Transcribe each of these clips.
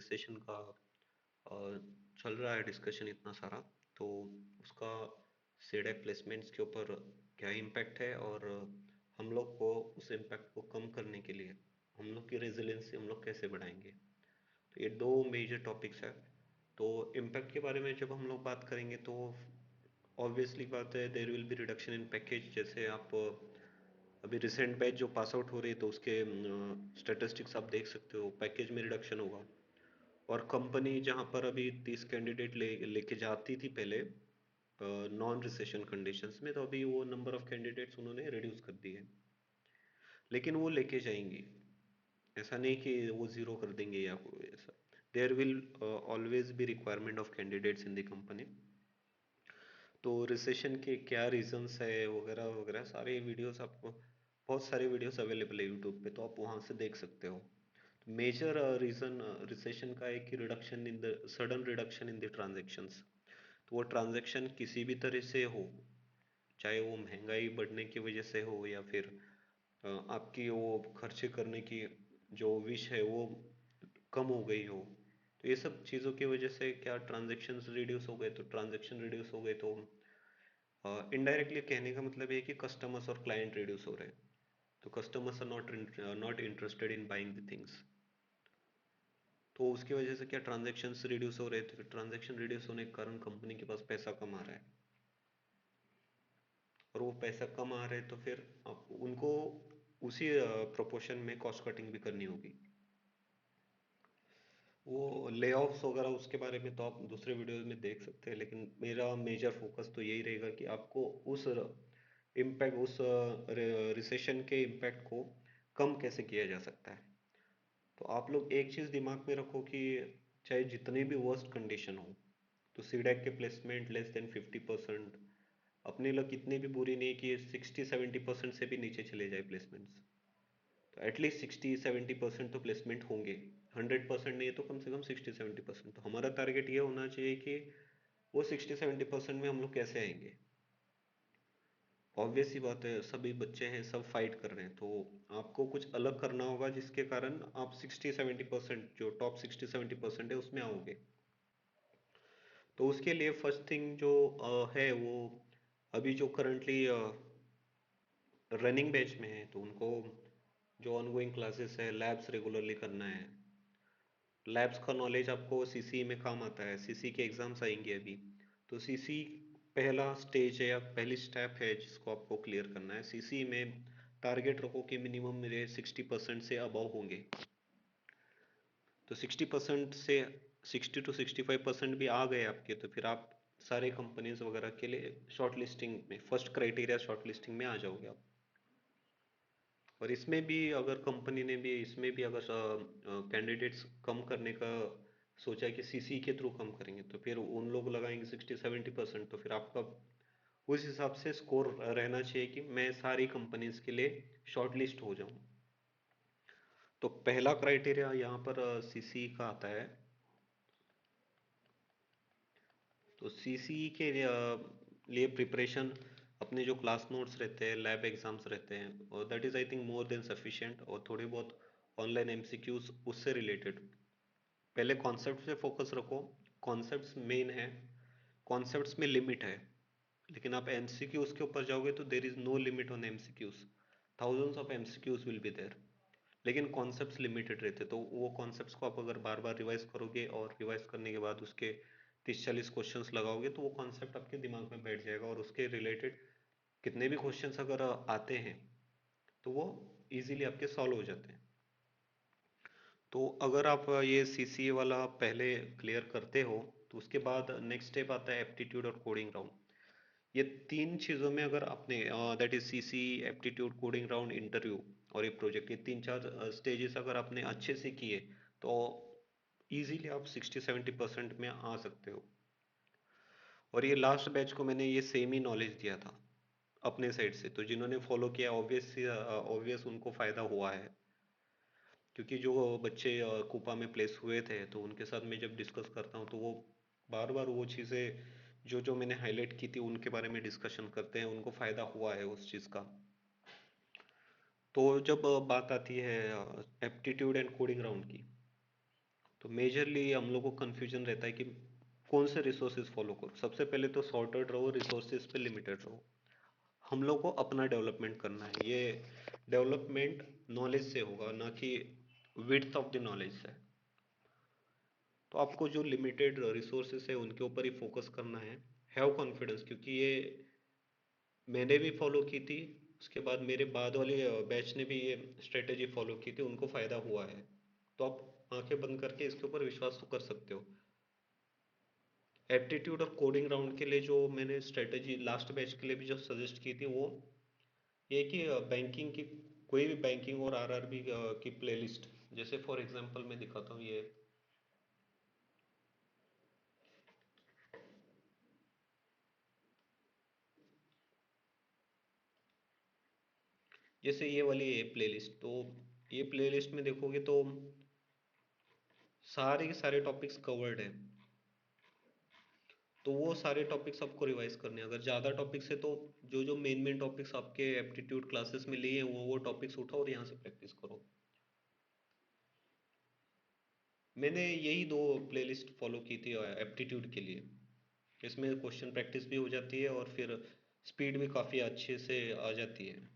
Recession का अ, चल रहा है डिस्कशन इतना सारा। तो उसका सीडेक प्लेसमेंट्स के ऊपर क्या इम्पैक्ट है, और हम लोग को उस इम्पैक्ट को कम करने के लिए हम लोग की रेजिलेंसी हम लोग कैसे बढ़ाएंगे। तो ये दो मेजर टॉपिक्स है। तो इम्पैक्ट के बारे में जब हम लोग बात करेंगे तो ऑब्वियसली बात है, there will be reduction in package. जैसे आप अभी रिसेंट बैच जो पास आउट हो रही है तो उसके स्टेटिस्टिक्स आप देख सकते हो, पैकेज में रिडक्शन होगा। और कंपनी जहाँ पर अभी 30 कैंडिडेट लेके जाती थी पहले नॉन रिसेशन कंडीशंस में, तो अभी वो नंबर ऑफ कैंडिडेट्स उन्होंने रिड्यूस कर दिए। लेकिन वो लेके जाएंगी, ऐसा नहीं कि वो जीरो कर देंगे या कोई ऐसा। There will always be requirement of candidates in the company. तो रिसेशन के क्या रीजंस है वगैरह वगैरह सारे वीडियोस आपको, बहुत सारे वीडियोस अवेलेबल है यूट्यूब पे, तो आप वहाँ से देख सकते हो। मेजर रीजन रिसेशन का है कि reduction in the sudden reduction in the transactions. तो वो ट्रांजैक्शन किसी भी तरह से हो, चाहे वो महंगाई बढ़ने की वजह से हो या फिर आपकी वो खर्चे करने की जो विश है वो कम हो गई हो। तो ये सब चीज़ों की वजह से क्या ट्रांजैक्शंस रिड्यूस हो गए, तो ट्रांजैक्शन रिड्यूस हो गए तो इनडायरेक्टली कहने का मतलब ये है कि कस्टमर्स और क्लाइंट रिड्यूस हो रहे हैं। तो customers are not interested in buying the things. तो उसकी वजह से क्या ट्रांजैक्शंस रिड्यूस हो रहे थे, फिर ट्रांजैक्शन रिड्यूस होने के कारण कंपनी के पास पैसा कम आ रहा है। और वो पैसा कम आ रहा है तो फिर आप उनको उसी प्रोपोर्शन में कॉस्ट कटिंग भी करनी होगी। वो ले ऑफ्स वगैरह उसके बारे में तो आप दूसरे वीडियोस में देख सकते हैं, लेकिन मेरा मेजर फोकस तो यही रहेगा कि आपको उस इम्पैक्ट, उस रिसेशन के इम्पैक्ट को कम कैसे किया जा सकता है। तो आप लोग एक चीज़ दिमाग में रखो कि चाहे जितनी भी वर्स्ट कंडीशन हो, तो सीडेक के प्लेसमेंट लेस देन 50%, अपने लोग इतनी भी बुरी नहीं कि 60-70% से भी नीचे चले जाए प्लेसमेंट्स। तो एटलीस्ट 60-70% तो प्लेसमेंट होंगे। 100% नहीं है तो कम से कम 60-70%। तो हमारा टारगेट ये होना चाहिए कि वो 60-70% में हम लोग कैसे आएंगे। ऑब्वियस सी बात है, सभी बच्चे हैं, सब फाइट कर रहे हैं, तो आपको कुछ अलग करना होगा जिसके कारण आप 60-70%, जो टॉप 60-70% है उसमें आओगे। तो उसके लिए फर्स्ट थिंग जो है वो, अभी जो करंटली रनिंग बैच में है तो उनको जो ऑनगोइंग क्लासेस है, लैब्स रेगुलरली करना है। लैब्स का नॉलेज आपको सीसी में काम आता है, सीसी के एग्जाम्स आएंगे अभी। तो सीसी पहला स्टेज है या पहली स्टेप है जिसको आपको क्लियर करना है। सीसी में टारगेट रखो कि मिनिमम मेरे 60% से अबव होंगे। तो 60% से 60-65% भी आ गए आपके, तो फिर आप सारे कंपनीज वगैरह के लिए शॉर्ट लिस्टिंग में, फर्स्ट क्राइटेरिया शॉर्ट लिस्टिंग में आ जाओगे आप। और इसमें भी अगर कंपनी ने भी इसमें भी अगर कैंडिडेट्स कम करने का सोचा है कि सीसी के थ्रू कम करेंगे, तो फिर उन लोग लगाएंगे 60-70%, तो फिर आपका उस हिसाब से स्कोर रहना चाहिए कि मैं सारी कंपनीज के लिए शॉर्ट लिस्ट हो जाऊं। तो पहला क्राइटेरिया यहाँ पर सीसी का आता है। तो सीसी के लिए प्रिपरेशन, अपने जो क्लास नोट्स रहते हैं, लैब एग्जाम्स रहते हैं, और that is I think more than sufficient. और थोड़े बहुत ऑनलाइन एमसीक्यूज उससे रिलेटेड। पहले कॉन्सेप्ट पे फोकस रखो। कॉन्सेप्ट्स मेन है, कॉन्सेप्ट्स में लिमिट है। लेकिन आप एमसीक्यूज के ऊपर जाओगे तो there is no limit on MCQs. Thousands of MCQs will be there. लेकिन कॉन्सेप्ट्स लिमिटेड रहते, तो वो कॉन्सेप्ट्स को आप अगर बार बार रिवाइज करोगे और रिवाइज करने के बाद उसके 30-40 क्वेश्चंस लगाओगे तो वो कॉन्सेप्ट आपके दिमाग में बैठ जाएगा, और उसके रिलेटेड कितने भी क्वेश्चंस अगर आते हैं तो वो इजीली आपके सॉल्व हो जाते हैं। तो अगर आप ये सीसीए वाला पहले क्लियर करते हो तो उसके बाद नेक्स्ट स्टेप आता है एप्टीट्यूड और कोडिंग राउंड। ये तीन चीज़ों में अगर आपने, that is CC, aptitude, coding round, interview और एक प्रोजेक्ट, ये तीन चार स्टेजेस अगर आपने अच्छे से किए तो इजीली आप 60-70% में आ सकते हो। और ये लास्ट बैच को मैंने ये सेम ही नॉलेज दिया था अपने साइड से, तो जिन्होंने फॉलो किया ऑब्वियस उनको फ़ायदा हुआ है। क्योंकि जो बच्चे कूपा में प्लेस हुए थे तो उनके साथ मैं जब डिस्कस करता हूँ तो वो बार बार वो चीज़ें जो जो मैंने हाईलाइट की थी उनके बारे में डिस्कशन करते हैं, उनको फ़ायदा हुआ है उस चीज़ का। तो जब बात आती है एप्टीट्यूड एंड कोडिंग राउंड की, तो मेजरली हम लोग को कन्फ्यूजन रहता है कि कौन से रिसोर्सेज फॉलो करो। सबसे पहले तो सॉर्टेड रहो, रिसोर्सेज पे लिमिटेड रहो। हम लोग को अपना डेवलपमेंट करना है। ये डेवलपमेंट नॉलेज से होगा, ना कि विड्थ ऑफ द नॉलेज से। तो आपको जो लिमिटेड रिसोर्सेज है उनके ऊपर ही फोकस करना है। हैव कॉन्फिडेंस, क्योंकि ये मैंने भी फॉलो की थी, उसके बाद मेरे बाद वाले बैच ने भी ये स्ट्रेटेजी फॉलो की थी, उनको फायदा हुआ है। तो आप आंखें बंद करके इसके ऊपर विश्वास तो कर सकते हो। एप्टीट्यूड और कोडिंग राउंड के लिए जो मैंने स्ट्रेटेजी लास्ट बैच के लिए भी जो सजेस्ट की थी, वो ये कि बैंकिंग की कोई भी बैंकिंग और आरआरबी की प्लेलिस्ट, जैसे फॉर एग्जांपल मैं दिखाता हूँ ये, जैसे ये वाली है प्लेलिस्ट। तो ये प्लेलिस्ट में देखोगे तो सारे के सारे टॉपिक्स कवर्ड है। तो वो सारे टॉपिक्स आपको रिवाइज करने हैं। अगर ज़्यादा टॉपिक्स है तो जो जो मेन मेन टॉपिक्स आपके एप्टीट्यूड क्लासेस में लिए हैं वो टॉपिक्स उठाओ और यहाँ से प्रैक्टिस करो। मैंने यही दो प्लेलिस्ट फॉलो की थी एप्टीट्यूड के लिए। इसमें क्वेश्चन प्रैक्टिस भी हो जाती है और फिर स्पीड भी काफ़ी अच्छे से आ जाती है।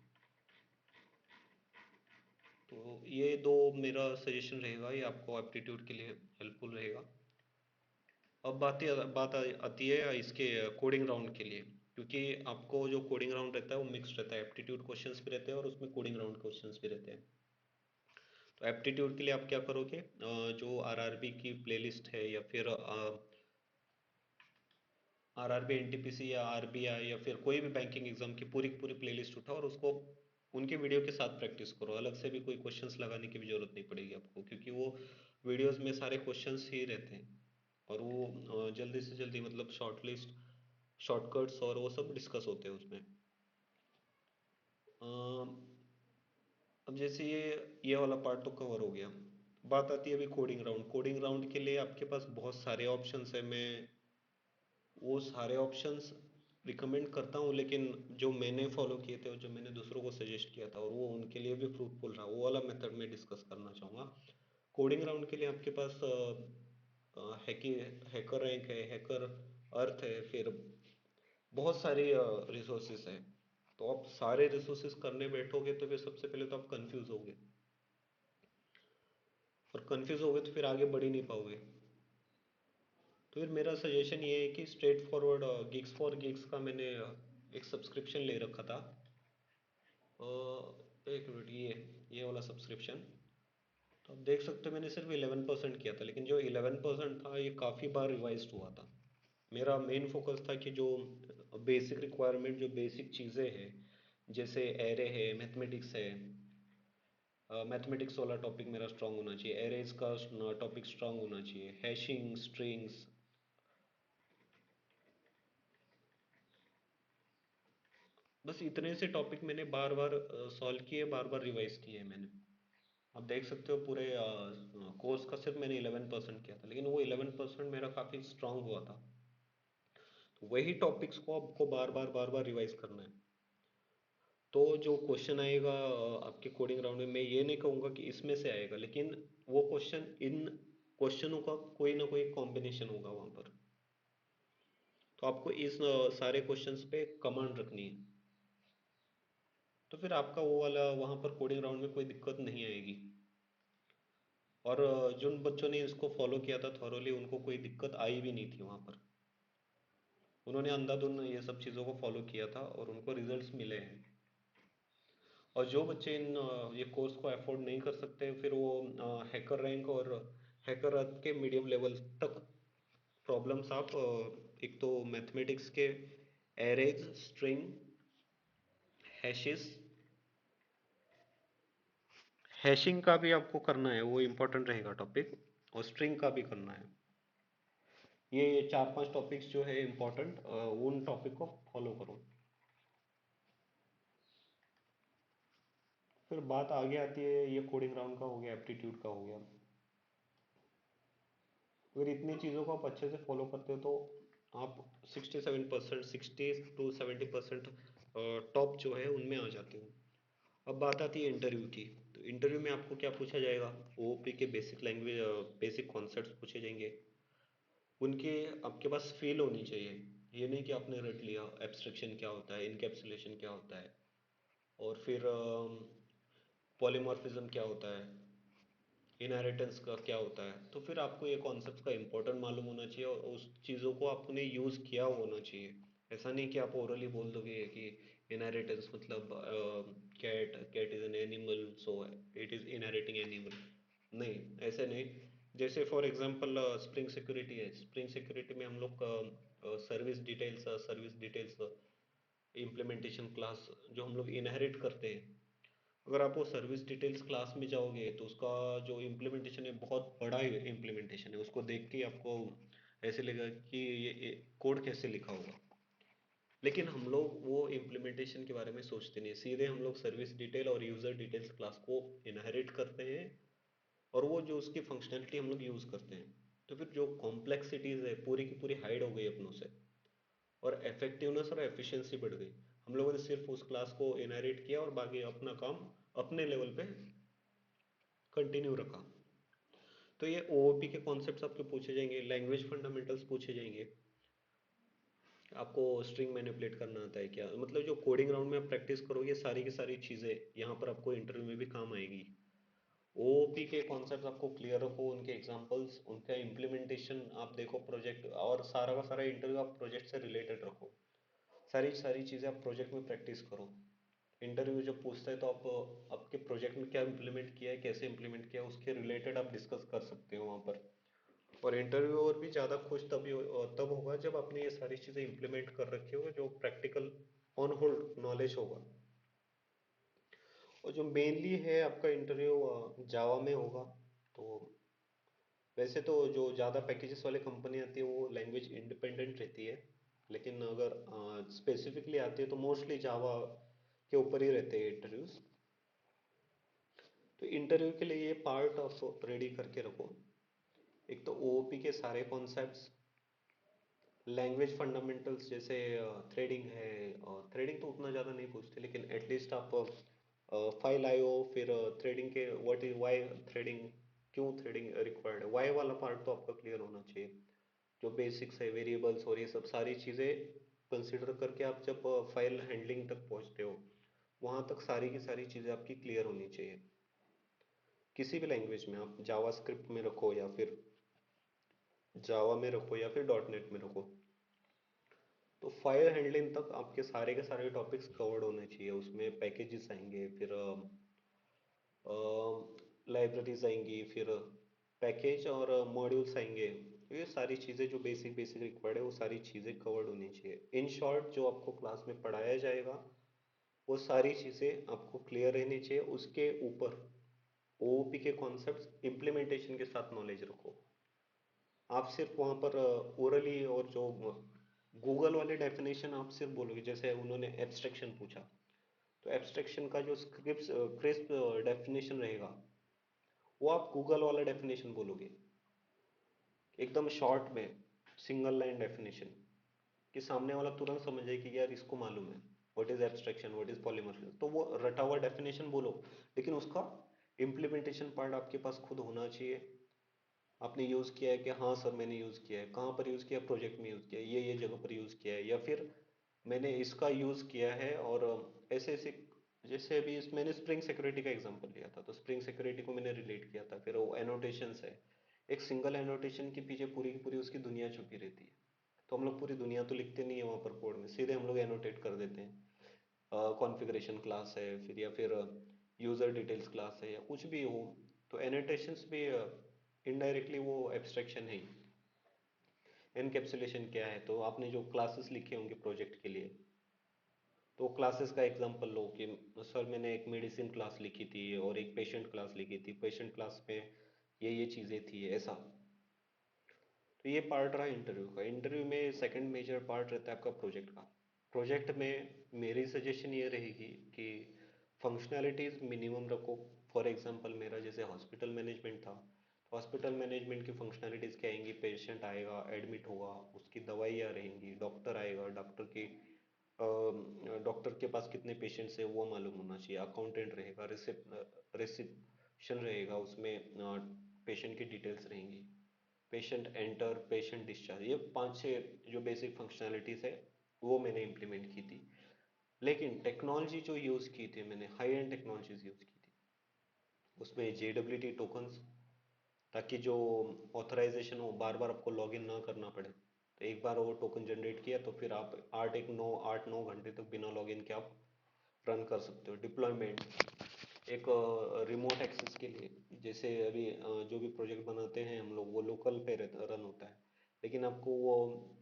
तो ये दो मेरा सजेशन रहेगा, ये आपको एप्टीट्यूड के लिए हेल्पफुल रहेगा। अब आती है इसके कोडिंग राउंड के लिए। क्योंकि आपको जो कोडिंग राउंड रहता है वो मिक्स रहता है, एप्टीट्यूड क्वेश्चंस भी रहते हैं और उसमें कोडिंग राउंड क्वेश्चंस भी रहते हैं। तो एप्टीट्यूड के लिए आप क्या करोगे, जो आरआरबी की प्लेलिस्ट है या फिर आरआरबी एनटीपीसी या आरबीआई या फिर कोई भी बैंकिंग एग्जाम की पूरी प्लेलिस्ट उठाओ और उसको उनके वीडियो के साथ प्रैक्टिस करो। अलग से भी कोई क्वेश्चंस लगाने की भी जरूरत नहीं पड़ेगी आपको, क्योंकि वो वीडियोस में सारे क्वेश्चंस ही रहते हैं। और वो जल्दी से जल्दी, मतलब शॉर्ट लिस्ट, शॉर्टकट्स और वो सब डिस्कस होते हैं उसमें। अम, अब जैसे ये वाला पार्ट तो कवर हो गया। बात आती है अभी कोडिंग राउंड। कोडिंग राउंड के लिए आपके पास बहुत सारे ऑप्शंस है। मैं वो सारे ऑप्शंस रिकमेंड करता हूँ, लेकिन जो मैंने फॉलो किए थे और जो मैंने दूसरों को सजेस्ट किया था और वो उनके लिए भी फ्रूटफुल रहा, वो वाला मेथड मैं डिस्कस करना चाहूँगा। कोडिंग राउंड के लिए आपके पास हैकर रैंक है, हैकर अर्थ है, फिर बहुत सारी रिसोर्सेस हैं। तो आप सारे रिसोर्सेस करने बैठोगे तो फिर सबसे पहले तो आप कंफ्यूज होगे, और कंफ्यूज होगे तो फिर आगे बढ़ ही नहीं पाओगे। तो फिर मेरा सजेशन ये है कि straight forward gigs for gigs का मैंने एक सब्सक्रिप्शन ले रखा था। एक मिनट, ये वाला सब्सक्रिप्शन। तो आप देख सकते हो मैंने सिर्फ 11% किया था, लेकिन जो 11% था ये काफ़ी बार रिवाइज हुआ था। मेरा मेन फोकस था कि जो बेसिक रिक्वायरमेंट, जो बेसिक चीज़ें हैं, जैसे एरे है, मैथमेटिक्स है। मैथमेटिक्स वाला टॉपिक मेरा स्ट्रांग होना चाहिए, एरेज का टॉपिक स्ट्रांग होना चाहिए, हैशिंग, स्ट्रिंग्स। बस इतने से टॉपिक मैंने बार बार सॉल्व किए, बार बार रिवाइज किए मैंने। आप देख सकते हो पूरे कोर्स का सिर्फ मैंने 11% किया था, लेकिन वो 11% मेरा काफ़ी स्ट्रांग हुआ था। तो वही टॉपिक्स को आपको बार बार रिवाइज करना है। तो जो क्वेश्चन आएगा आपके कोडिंग राउंड में, मैं ये नहीं कहूँगा कि इसमें से आएगा, लेकिन वो क्वेश्चन, इन क्वेश्चनों का कोई ना कोई कॉम्बिनेशन होगा वहाँ पर। तो आपको इस सारे क्वेश्चंस पे कमांड रखनी है। तो फिर आपका वो वाला वहाँ पर कोडिंग राउंड में कोई दिक्कत नहीं आएगी। और जिन बच्चों ने इसको फॉलो किया था थॉरोली, उनको कोई दिक्कत आई भी नहीं थी वहाँ पर। उन्होंने अंधाधुन ये सब चीज़ों को फॉलो किया था और उनको रिजल्ट्स मिले हैं। और जो बच्चे ये कोर्स को अफोर्ड नहीं कर सकते, फिर वो हैकर रैंक और हैकर अर्थ के मीडियम लेवल तक प्रॉब्लम्स आप एक तो मैथमेटिक्स के एरेज, स्ट्रिंग, हैशेस, हैशिंग का भी आपको करना है, वो इम्पोर्टेंट रहेगा टॉपिक। और स्ट्रिंग का भी करना है। ये चार पांच टॉपिक्स जो है इम्पोर्टेंट, उन टॉपिक को फॉलो करो। फिर बात आगे आती है, ये कोडिंग राउंड का हो गया, एप्टीट्यूड का हो गया। अगर इतनी चीज़ों को आप अच्छे से फॉलो करते हो तो आप 67%, 60 to 70% टॉप जो है उनमें आ जाते हो। अब बात आती है इंटरव्यू की। तो इंटरव्यू में आपको क्या पूछा जाएगा? ओओपी के बेसिक लैंग्वेज, बेसिक कॉन्सेप्ट्स पूछे जाएंगे। उनके आपके पास फील होनी चाहिए। ये नहीं कि आपने रट लिया एब्स्ट्रैक्शन क्या होता है, इनकैप्सुलेशन क्या होता है, और फिर पॉलीमॉर्फिज्म क्या होता है, इनहेरिटेंस का क्या होता है। तो फिर आपको ये कॉन्सेप्ट का इम्पोर्टेंट मालूम होना चाहिए और उस चीज़ों को आपने यूज़ किया होना चाहिए। ऐसा नहीं कि आप ओरली बोल दोगे कि इनहेरिटेंस मतलब cat cat is an animal so it is inheriting animal. नहीं, ऐसे नहीं। जैसे फॉर एग्जांपल स्प्रिंग सिक्योरिटी है। स्प्रिंग सिक्योरिटी में हम लोग सर्विस डिटेल्स इम्प्लीमेंटेशन क्लास जो हम लोग इनहेरिट करते हैं, अगर आप वो सर्विस डिटेल्स क्लास में जाओगे तो उसका जो इम्प्लीमेंटेशन है बहुत बड़ा इम्प्लीमेंटेशन है। उसको देख के आपको ऐसे लगेगा कि ये कोड कैसे लिखा होगा। लेकिन हम लोग वो इम्प्लीमेंटेशन के बारे में सोचते नहीं, सीधे हम लोग सर्विस डिटेल और यूज़र डिटेल्स क्लास को इनहेरिट करते हैं और वो जो उसकी फंक्शनैलिटी हम लोग यूज़ करते हैं। तो फिर जो कॉम्प्लेक्सिटीज़ है पूरी की पूरी हाइड हो गई अपनों से, और इफेक्टिवनेस और एफिशिएंसी बढ़ गई। हम लोगों ने सिर्फ उस क्लास को इनहेरिट किया और बाकी अपना काम अपने लेवल पे कंटिन्यू रखा। तो ये ओओपी के कॉन्सेप्ट्स आपके पूछे जाएंगे, लैंग्वेज फंडामेंटल्स पूछे जाएंगे। आपको स्ट्रिंग मैनिपुलेट करना आता है क्या, मतलब जो कोडिंग राउंड में आप प्रैक्टिस करोगे सारी की सारी चीज़ें यहाँ पर आपको इंटरव्यू में भी काम आएगी। ओओपी के कॉन्सेप्ट्स आपको क्लियर रखो, उनके एग्जांपल्स, उनका इम्प्लीमेंटेशन आप देखो प्रोजेक्ट, और सारा का सारा इंटरव्यू आप प्रोजेक्ट से रिलेटेड रखो। सारी सारी चीज़ें आप प्रोजेक्ट में प्रैक्टिस करो। इंटरव्यू जब पूछता है तो आप आपके प्रोजेक्ट में क्या इम्प्लीमेंट किया है, कैसे इम्प्लीमेंट किया है, उसके रिलेटेड आप डिस्कस कर सकते हो वहाँ पर। और इंटरव्यू और भी ज़्यादा खुश तब होगा जब आपने ये सारी चीज़ें इम्प्लीमेंट कर रखी होगी, जो प्रैक्टिकल ऑन होल्ड नॉलेज होगा। और जो मेनली है आपका इंटरव्यू जावा में होगा। तो वैसे तो जो ज़्यादा पैकेजेस वाले कंपनी आती है वो लैंग्वेज इंडिपेंडेंट रहती है, लेकिन अगर स्पेसिफिकली आती है तो मोस्टली जावा के ऊपर ही रहते हैं इंटरव्यूज। तो इंटरव्यू के लिए ये पार्ट ऑफ रेडी करके रखो। एक तो ओओपी के सारे कॉन्सेप्ट्स, लैंग्वेज फंडामेंटल्स जैसे थ्रेडिंग है, और थ्रेडिंग तो उतना ज़्यादा नहीं पूछते लेकिन एटलीस्ट आप फाइल आईओ, फिर थ्रेडिंग के व्हाट इज वाई थ्रेडिंग, क्यों थ्रेडिंग रिक्वायर्ड है, वाई वाला पार्ट तो आपका क्लियर होना चाहिए। जो बेसिक्स है वेरिएबल्स और ये सब सारी चीज़ें कंसिडर करके आप जब फाइल हैंडलिंग तक पहुंचते हो, वहां तक सारी की सारी चीज़ें आपकी क्लियर होनी चाहिए। किसी भी लैंग्वेज में आप जावा स्क्रिप्ट में रखो या फिर जावा में रखो या फिर डॉट नेट में रखो, तो फाइल हैंडलिंग तक आपके सारे के सारे टॉपिक्स कवर्ड होने चाहिए। उसमें पैकेजेस आएंगे, फिर लाइब्रेरीज आएंगी, फिर पैकेज और मॉड्यूल्स आएंगे। तो ये सारी चीज़ें जो बेसिक बेसिक रिक्वायर्ड है वो सारी चीज़ें कवर्ड होनी चाहिए। इन शॉर्ट जो आपको क्लास में पढ़ाया जाएगा वो सारी चीज़ें आपको क्लियर रहनी चाहिए। उसके ऊपर ओओपी के कॉन्सेप्ट्स इम्प्लीमेंटेशन के साथ नॉलेज रखो। आप सिर्फ वहाँ पर ओरली और जो गूगल वाले डेफिनेशन आप सिर्फ बोलोगे, जैसे उन्होंने एब्स्ट्रैक्शन पूछा, तो एब्स्ट्रैक्शन का जो स्क्रिप्ट क्रिस्प डेफिनेशन रहेगा वो आप गूगल वाला डेफिनेशन बोलोगे, एकदम शॉर्ट में, सिंगल लाइन डेफिनेशन, कि सामने वाला तुरंत समझ जाए कि यार इसको मालूम है what is abstraction, what is polymorphism. तो वो रटा हुआ डेफिनेशन बोलो, लेकिन उसका इम्प्लीमेंटेशन पार्ट आपके पास खुद होना चाहिए। आपने यूज़ किया है कि हाँ सर मैंने यूज़ किया है, कहाँ पर यूज़ किया, प्रोजेक्ट में यूज़ किया है, ये जगह पर यूज़ किया है, या फिर मैंने इसका यूज़ किया है। और ऐसे ऐसे, जैसे अभी मैंने स्प्रिंग सिक्योरिटी का एग्जांपल लिया था, तो स्प्रिंग सिक्योरिटी को मैंने रिलेट किया था। फिर वो एनोटेशंस है, एक सिंगल एनोटेशन के पीछे पूरी की पूरी उसकी दुनिया छुपी रहती है। तो हम लोग पूरी दुनिया तो लिखते नहीं है वहाँ पर कोड में, सीधे हम लोग एनोटेट कर देते हैं। कॉन्फ़िगरेशन क्लास है फिर, या फिर यूज़र डिटेल्स क्लास है, या कुछ भी हो, तो एनोटेशंस भी इनडायरेक्टली वो एब्स्ट्रैक्शन है ही। एनकैप्सुलेशन क्या है, तो आपने जो क्लासेस लिखे होंगे प्रोजेक्ट के लिए, तो क्लासेस का एग्जांपल लो कि सर मैंने एक मेडिसिन क्लास लिखी थी और एक पेशेंट क्लास लिखी थी, पेशेंट क्लास में ये चीज़ें थी ऐसा। तो ये पार्ट रहा इंटरव्यू का। इंटरव्यू में सेकंड मेजर पार्ट रहता है आपका प्रोजेक्ट का। प्रोजेक्ट में मेरी सजेशन ये रहेगी कि फंक्शनैलिटीज़ मिनिमम रखो। फॉर एग्जांपल मेरा जैसे हॉस्पिटल मैनेजमेंट था, तो हॉस्पिटल मैनेजमेंट की फंक्शनैलिटीज़ क्या आएंगी, पेशेंट आएगा एडमिट होगा, उसकी दवाइयाँ रहेंगी, डॉक्टर आएगा, डॉक्टर की डॉक्टर के पास कितने पेशेंट्स है वो मालूम होना चाहिए, अकाउंटेंट रहेगा, रिसिप्शन रहेगा, उसमें पेशेंट की डिटेल्स रहेंगी, पेशेंट एंटर, पेशेंट डिस्चार्ज, ये पांच छः जो बेसिक फंक्शनैलिटीज है वो मैंने इम्प्लीमेंट की थी। लेकिन टेक्नोलॉजी जो यूज़ की थी मैंने, हाई एंड टेक्नोलॉजीज यूज़ की थी, उसमें JWT टोकन्स, ताकि जो ऑथराइजेशन हो बार बार आपको लॉगिन ना करना पड़े। तो एक बार वो टोकन जनरेट किया तो फिर आप 8-9 घंटे तक बिना लॉगिन के आप रन कर सकते हो। डिप्लॉयमेंट एक रिमोट एक्सेस के लिए, जैसे अभी जो भी प्रोजेक्ट बनाते हैं हम लोग वो लोकल पे रन होता है, लेकिन आपको वो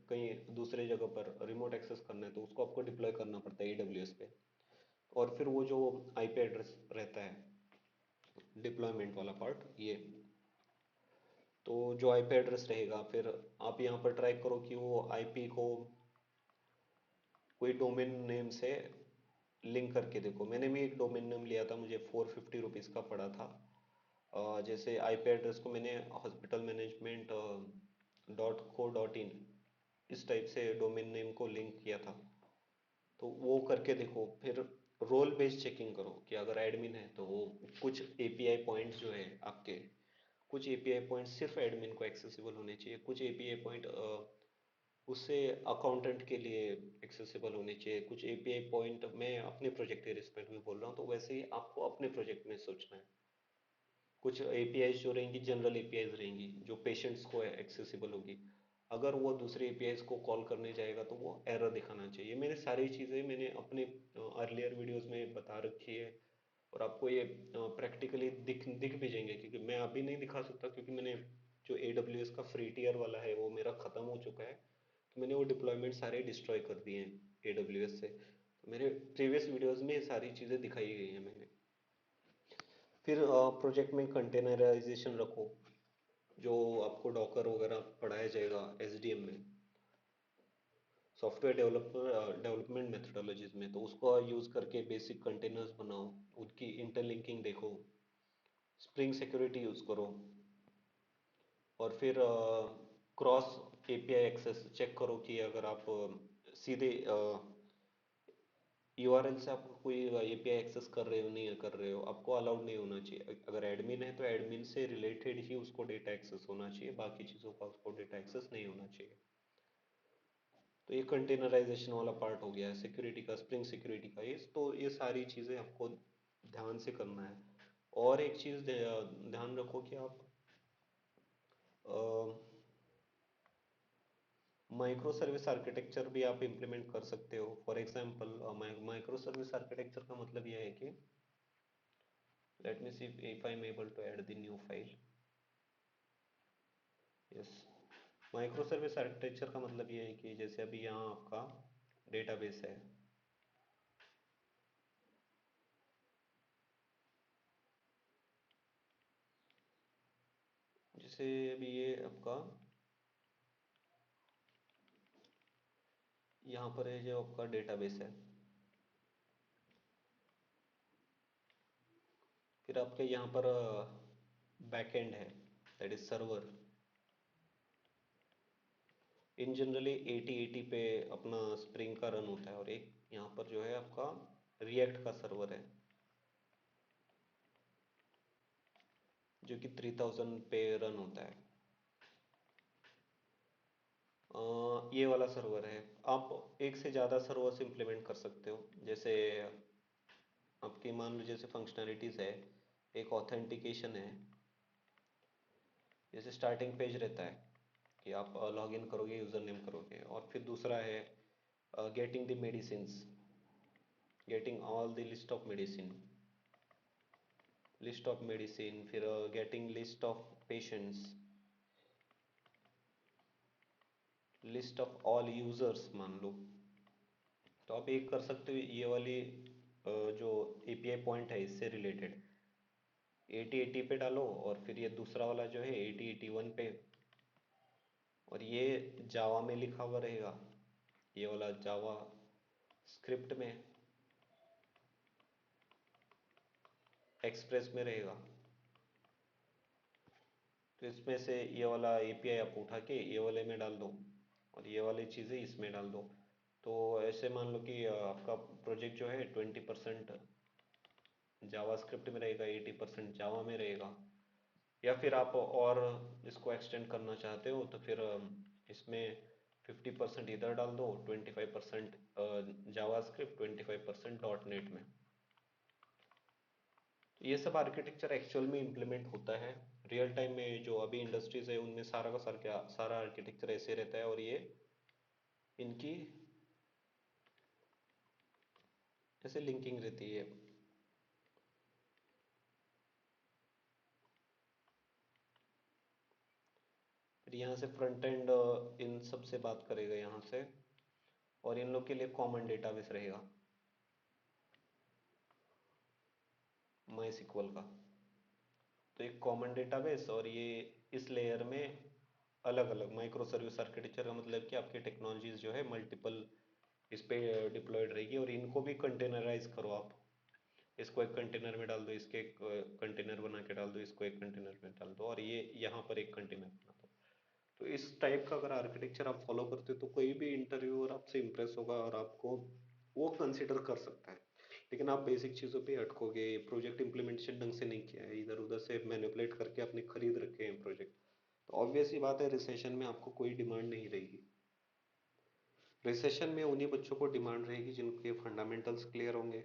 कहीं दूसरे जगह पर रिमोट एक्सेस करना है तो उसको आपको डिप्लॉय करना पड़ता है AWS पे। और फिर वो जो IP एड्रेस रहता है, डिप्लॉयमेंट वाला पार्ट ये, तो जो IP एड्रेस रहेगा फिर आप यहाँ पर ट्राई करो कि वो IP को कोई डोमेन नेम से लिंक करके देखो। मैंने भी एक डोमेन नेम लिया था, मुझे 450 रुपीज़ का पड़ा था। जैसे IP एड्रेस को मैंने हॉस्पिटल मैनेजमेंट .co.in इस टाइप से डोमेन नेम को लिंक किया था। तो वो करके देखो, फिर रोल बेस्ड चेकिंग करो कि अगर एडमिन है तो वो कुछ API पॉइंट्स जो है आपके, कुछ API पॉइंट सिर्फ एडमिन को एक्सेसिबल होने चाहिए, कुछ API पॉइंट उससे अकाउंटेंट के लिए एक्सेसिबल होने चाहिए, कुछ API पॉइंट मैं अपने प्रोजेक्ट के रिस्पेक्ट में बोल रहा हूँ तो वैसे ही आपको अपने प्रोजेक्ट में सोचना है। कुछ APIs जो रहेंगी जनरल APIs रहेंगी जो पेशेंट्स को एक्सेसिबल होगी, अगर वो दूसरे APIs को कॉल करने जाएगा तो वो एरर दिखाना चाहिए। मैंने सारी चीज़ें मैंने अपने अर्लियर वीडियोस में बता रखी है, और आपको ये प्रैक्टिकली दिख दिख भी जाएंगे, क्योंकि मैं अभी नहीं दिखा सकता क्योंकि मैंने जो AWS का फ्री टीयर वाला है वो मेरा ख़त्म हो चुका है, तो मैंने वो डिप्लॉयमेंट सारे डिस्ट्रॉय कर दिए हैं AWS से। तो मेरे प्रीवियस वीडियोस में ये सारी चीज़ें दिखाई गई हैं मैंने। फिर प्रोजेक्ट में कंटेनराइजेशन रखो, जो आपको डॉकर वगैरह पढ़ाया जाएगा SDM में, सॉफ्टवेयर डेवलपमेंट मेथोडोलॉजीज में, तो उसको यूज़ करके बेसिक कंटेनर्स बनाओ, उनकी इंटरलिंकिंग देखो, स्प्रिंग सिक्योरिटी यूज़ करो, और फिर क्रॉस API एक्सेस चेक करो कि अगर आप सीधे URL से आप कोई API एक्सेस कर रहे हो नहीं कर रहे हो, आपको अलाउड नहीं होना चाहिए। अगर एडमिन है तो एडमिन से रिलेटेड ही उसको डेटा एक्सेस होना चाहिए, बाकी चीज़ों का उसको डेटा एक्सेस नहीं होना चाहिए। तो ये कंटेनराइजेशन वाला पार्ट हो गया है सिक्योरिटी का, स्प्रिंग सिक्योरिटी का। ये तो ये सारी चीज़ें आपको ध्यान से करना है। और एक चीज़ ध्यान रखो कि आप माइक्रो सर्विस आर्किटेक्चर भी आप इम्प्लीमेंट कर सकते हो। For example micro service architecture का मतलब यह है कि, let me see if I am able to add the new file. Yes, micro service architecture का मतलब ये है कि जैसे अभी यहाँ आपका डेटाबेस है, जैसे अभी ये आपका यहाँ पर है जो आपका डेटाबेस है, फिर आपके यहाँ पर बैकएंड है, that is server. In generally 8080 पे अपना स्प्रिंग का रन होता है, और एक यहाँ पर जो है आपका रिएक्ट का सर्वर है जो कि 3000 पे रन होता है। ये वाला सर्वर है। आप एक से ज़्यादा सर्वर्स इम्प्लीमेंट कर सकते हो, जैसे आपकी मान लो जैसे फंक्शनैलिटीज़ है, एक ऑथेंटिकेशन है, जैसे स्टार्टिंग पेज रहता है कि आप लॉगिन करोगे, यूज़र नेम करोगे, और फिर दूसरा है getting the medicines, getting all the list of medicine, फिर getting list of patients, list of all users मान लो। तो आप एक कर सकते हो ये वाली जो API पॉइंट है इससे रिलेटेड 8080 पे डालो, और फिर ये दूसरा वाला जो है 8081 पे, और ये जावा में लिखा हुआ रहेगा, ये वाला जावा स्क्रिप्ट में, एक्सप्रेस में रहेगा। तो इसमें से ये वाला API आप उठा के ये वाले में डाल दो, और ये वाली चीज़ें इसमें डाल दो। तो ऐसे मान लो कि आपका प्रोजेक्ट जो है 20% जावास्क्रिप्ट में रहेगा, 80% जावा में रहेगा, या फिर आप और इसको एक्सटेंड करना चाहते हो तो फिर इसमें 50% इधर डाल दो, 25% जावास्क्रिप्ट, 25% डॉट नेट में। तो ये सब आर्किटेक्चर एक्चुअल में इम्प्लीमेंट होता है रियल टाइम में। जो अभी इंडस्ट्रीज है उनमें सारा का सारा क्या सारा आर्किटेक्चर ऐसे रहता है, और ये इनकी ऐसे लिंकिंग रहती है। फिर यहाँ से फ्रंट एंड इन सब से बात करेगा यहाँ से, और इन लोग के लिए कॉमन डेटाबेस रहेगा माई सिक्वल का। तो एक कॉमन डेटाबेस, और ये इस लेयर में अलग अलग माइक्रो सर्विस आर्किटेक्चर का मतलब कि आपकी टेक्नोलॉजीज जो है मल्टीपल इस पे डिप्लॉयड रहेगी, और इनको भी कंटेनराइज करो आप। इसको एक कंटेनर में डाल दो, इसके एक कंटेनर बना के डाल दो, इसको एक कंटेनर में डाल दो, और ये यहाँ पर एक कंटेनर बना दो। तो इस टाइप का अगर आर्किटेक्चर आप फॉलो करते हो तो कोई भी इंटरव्यूअर आपसे इम्प्रेस होगा और आपको वो कंसिडर कर सकता है। लेकिन आप बेसिक चीज़ों पे अटकोगे, प्रोजेक्ट इम्प्लीमेंटेशन ढंग से नहीं किया है, इधर उधर से मैनिपुलेट करके आपने खरीद रखे हैं प्रोजेक्ट, तो ऑब्वियस सी बात है रिसेशन में आपको कोई डिमांड नहीं रहेगी। रिसेशन में उन्हीं बच्चों को डिमांड रहेगी जिनके फंडामेंटल्स क्लियर होंगे,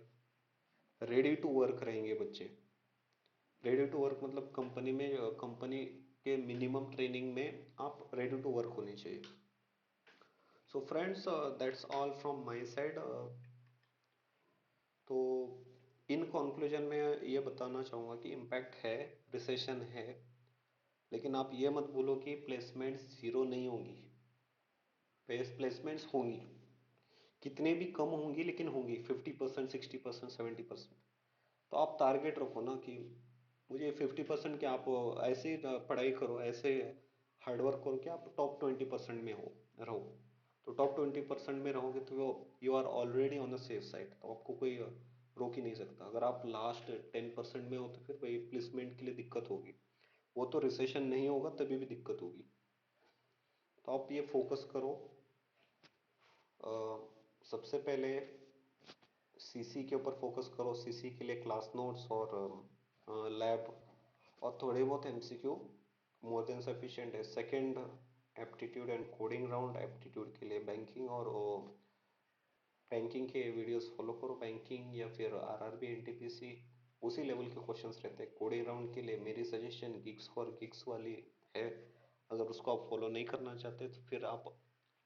रेडी टू वर्क रहेंगे बच्चे। रेडी टू वर्क मतलब कंपनी में कंपनी के मिनिमम ट्रेनिंग में आप रेडी टू वर्क होने चाहिए। So friends, that's all from my side. तो इन कंक्लूजन में ये बताना चाहूँगा कि इम्पैक्ट है, रिसेशन है, लेकिन आप ये मत भूलो कि प्लेसमेंट्स जीरो नहीं होंगी। प्लेसमेंट्स होंगी, कितने भी कम होंगी लेकिन होंगी, 50%, 60%, 70%। तो आप टारगेट रखो ना कि मुझे 50% क्या, आप ऐसे ही पढ़ाई करो, ऐसे हार्डवर्क करो कि आप टॉप 20% में हो रहो। तो टॉप 20% में रहोगे तो you are already on the safe side, तो आपको कोई रोक ही नहीं सकता। अगर आप लास्ट 10% में हो तो फिर वही प्लेसमेंट के लिए दिक्कत होगी। वो तो रिसेशन नहीं होगा तभी भी दिक्कत होगी। तो आप ये फोकस करो। अ, सबसे पहले सीसी के ऊपर फोकस करो। सीसी के लिए क्लास नोट्स और लैब और थोड़े बहुत एमसीक्यू मोर देन सफिशिएंट है। Second, aptitude and coding round. Aptitude के लिए बैंकिंग और बैंकिंग के वीडियोस फॉलो करो, बैंकिंग या फिर आरआरबी एनटीपीसी उसी लेवल के क्वेश्चंस रहते हैं। कोडिंग राउंड के लिए मेरी सजेशन गिग्स फॉर गिग्स वाली है, अगर उसको आप फॉलो नहीं करना चाहते तो फिर आप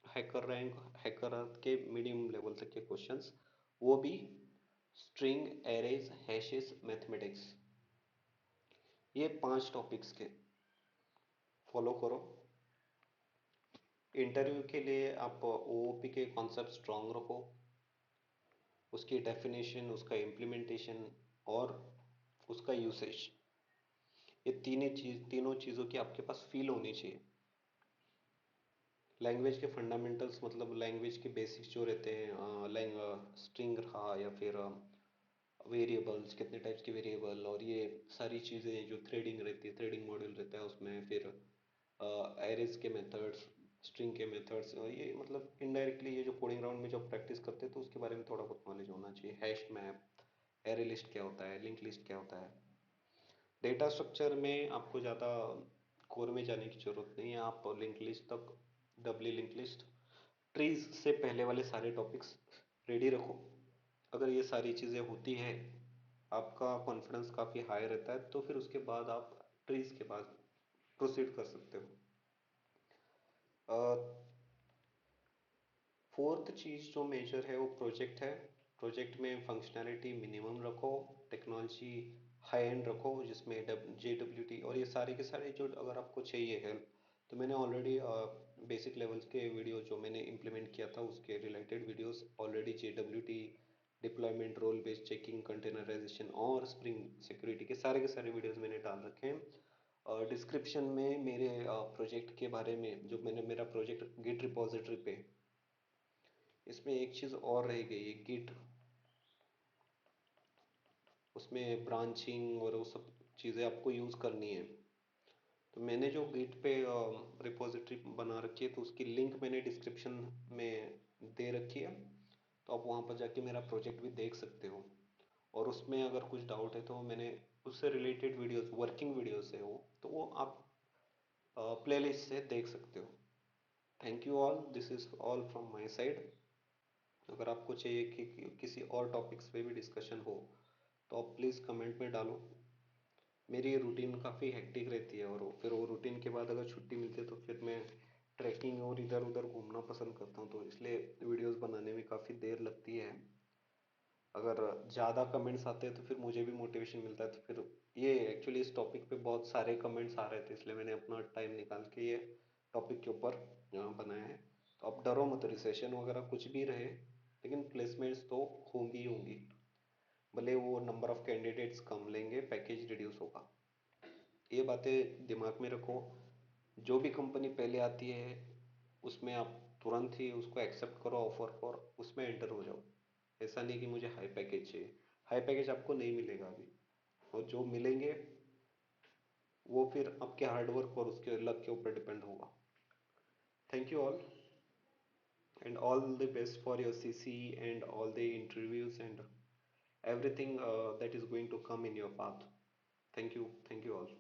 हैकर रैंक, हैकर के मीडियम लेवल तक के क्वेश्चंस, वो भी स्ट्रिंग, एरेज, हैशेस, मैथमेटिक्स, ये 5 टॉपिक्स के फॉलो करो। इंटरव्यू के लिए आप ओओपी के कॉन्सेप्ट स्ट्रांग रखो, उसकी डेफिनेशन, उसका इम्प्लीमेंटेशन और उसका यूसेज, ये तीनों चीज़ों की आपके पास फील होनी चाहिए। लैंग्वेज के फंडामेंटल्स मतलब लैंग्वेज के बेसिक्स जो रहते हैं, स्ट्रिंग रहा या फिर वेरिएबल्स, कितने टाइप्स के वेरिएबल, और ये सारी चीज़ें जो थ्रेडिंग रहती है, थ्रेडिंग मॉड्यूल रहता है उसमें, फिर एरेज के मेथड्स, स्ट्रिंग के मेथड्स, और ये मतलब इनडायरेक्टली ये जो कोडिंग राउंड में जब प्रैक्टिस करते हैं तो उसके बारे में थोड़ा बहुत नॉलेज होना चाहिए। हैश मैप, एरे लिस्ट क्या होता है, लिंक लिस्ट क्या होता है। डेटा स्ट्रक्चर में आपको ज़्यादा कोर में जाने की ज़रूरत नहीं है, आप लिंक लिस्ट तक, डबली लिंक लिस्ट, ट्रीज से पहले वाले सारे टॉपिक्स रेडी रखो। अगर ये सारी चीज़ें होती है, आपका कॉन्फिडेंस काफ़ी हाई रहता है, तो फिर उसके बाद आप ट्रीज के बाद प्रोसीड कर सकते हो। फोर्थ चीज़ जो मेजर है वो प्रोजेक्ट है। प्रोजेक्ट में फंक्शनैलिटी मिनिमम रखो, टेक्नोलॉजी हाई एंड रखो, जिसमें JWT और ये सारे के सारे जो अगर आपको चाहिए हेल्प, तो मैंने ऑलरेडी बेसिक लेवल्स के वीडियो जो मैंने इम्प्लीमेंट किया था उसके related videos already JWT, deployment, role based checking, containerization और स्प्रिंग सिक्योरिटी के सारे वीडियोस मैंने डाल रखे हैं। डिस्क्रिप्शन में मेरे प्रोजेक्ट के बारे में, जो मैंने मेरा प्रोजेक्ट गिट रिपोजिटरी पे, इसमें एक चीज़ और रह गई है, गिट, उसमें ब्रांचिंग और वो सब चीज़ें आपको यूज़ करनी है। तो मैंने जो गिट पे रिपोजिटरी बना रखी है तो उसकी लिंक मैंने डिस्क्रिप्शन में दे रखी है, तो आप वहाँ पर जाके मेरा प्रोजेक्ट भी देख सकते हो। और उसमें अगर कुछ डाउट है तो मैंने उससे रिलेटेड वीडियोस, वर्किंग वीडियोस है वो, तो वो आप प्लेलिस्ट से देख सकते हो। Thank you all, this is all from my side. अगर आपको चाहिए कि किसी और टॉपिक्स पे भी डिस्कशन हो तो आप प्लीज़ कमेंट में डालो। मेरी रूटीन काफ़ी हेक्टिक रहती है, और फिर वो रूटीन के बाद अगर छुट्टी मिलती है तो फिर मैं ट्रैकिंग और इधर उधर घूमना पसंद करता हूँ, तो इसलिए वीडियोस बनाने में काफ़ी देर लगती है। अगर ज़्यादा कमेंट्स आते हैं तो फिर मुझे भी मोटिवेशन मिलता है, तो फिर ये एक्चुअली इस टॉपिक पे बहुत सारे कमेंट्स आ रहे थे, इसलिए मैंने अपना टाइम निकाल के ये टॉपिक के ऊपर बनाया है। तो आप डरो मत, रिसेशन वगैरह कुछ भी रहे लेकिन प्लेसमेंट्स तो होंगी ही होंगी। भले वो नंबर ऑफ कैंडिडेट्स कम लेंगे, पैकेज रिड्यूस होगा। ये बातें दिमाग में रखो। जो भी कंपनी पहले आती है उसमें आप तुरंत ही उसको एक्सेप्ट करो ऑफर को, और उसमें एंटर हो जाओ। ऐसा नहीं कि मुझे हाई पैकेज चाहिए, हाई पैकेज आपको नहीं मिलेगा अभी, और जो मिलेंगे वो फिर आपके हार्डवर्क और उसके लक के ऊपर डिपेंड होगा। Thank you all, and all the best for your CC and all the interviews and everything that is going to come in your path. Thank you all.